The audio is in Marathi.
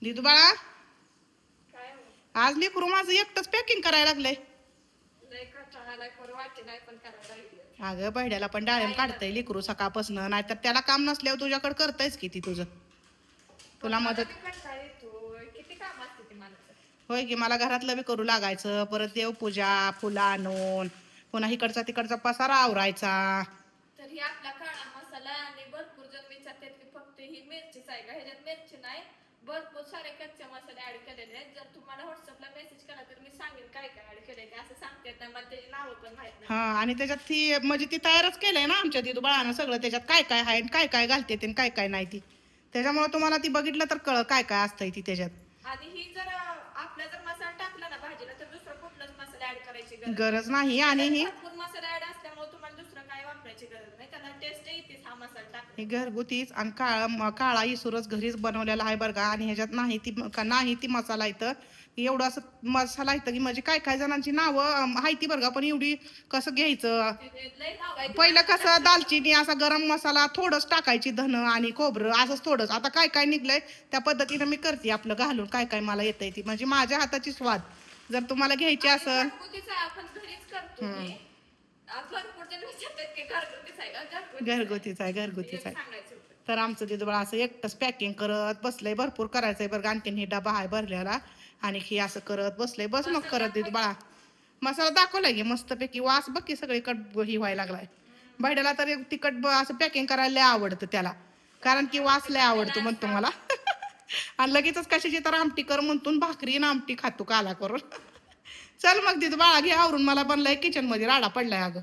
दिदू बाळा आज लेकरू माझं एकटंच पॅकिंग करायला लागलंय. अगं बहिड्याला पण डाळिंब काढतंय लेकरू सकाळपासून, नाहीतर त्याला काम नसल्यावर तुझ्याकडे करतायच किती तुझं तुला मदत. होय की मला घरातलं बी करू लागायचं, परत देवपूजा फुलं आणून पुन्हा इकडचा तिकडचा पसारा आवरायचा. तर ही आपला काळा मसाला आणि भरपूर जण विचारतात की फक्त ही मिरचीच आहे का, ह्याच्यात मिरची नाही, भरपूर सारे कच्चे मसाले ऍड केलेले आहेत. जर तुम्हाला व्हॉट्सअपला मेसेज केला तर मी सांगेन काय काय ऍड केलंय ते. असं सांगतात ना, मला त्याची नावं पण माहित नाही. हा आणि त्याच्यात ती म्हणजे ती तयारच केलंय ना आमच्या दिदू बाळानं सगळं, त्याच्यात काय काय आहे काय काय घालते ते काय काय नाही ती. त्याच्यामुळे तुम्हाला ती बघितलं तर कळ काय काय असतंय ती त्याच्यात. आणि ही जर आपला जर मसाला टाकला ना भाजीला तर दुसरा कुठलाच मसाला ऍड करायची गरज नाही. आणि ही भरपूर मसाला ऍड असल्यामुळे तुम्हाला दुसरं काय वापरायची गरज नाही. त्याला टेस्ट येतेच हा मसाला टाकला. हे घरगुतीच आणि काळा इसूरच घरीच बनवलेला आहे बरं का. आणि ह्याच्यात नाही ती मसाला इथं एवढं असं मसाला इथं की म्हणजे काय काय जणांची नावं माहिती बरं का, पण एवढी कसं घ्यायचं. पहिलं कसं दालचिनी असा गरम मसाला थोडंच टाकायची, धन आणि खोबरं असंच थोडंच. आता काय काय निघलंय त्या पद्धतीनं मी करते आपलं घालून काय काय मला येतंय ती, म्हणजे माझ्या हाताची स्वाद. जर तुम्हाला घ्यायची असेल आपण घरीच करतो. भरपूर जण विचारतात की घरगुतीच आहे का, घरगुतीच आहे. तर आमचं तिथं बाळा असं एकटंच पॅकिंग करत बसलंय. भरपूर करायचंय बरं. आणखीन हे डबा आहे भरलेला आणि हे असं करत बसलंय. बस मग करत तिथं बाळा मसाला दाखवलाय की मस्तपैकी. वास बघ की सगळीकडे ही व्हायला लागलाय. भाड्याला तर तिखट असं पॅकिंग करायला लय आवडतं त्याला, कारण की वास लय आवडतो म्हणतो मला. आणि लगेचच कशाची तर आमटी कर म्हणतो, भाकरी ना आमटी खातो काला करून. चल मग तिथं बाळा घे आवरून, मला बनलाय किचन मध्ये राडा पडलाय अगं.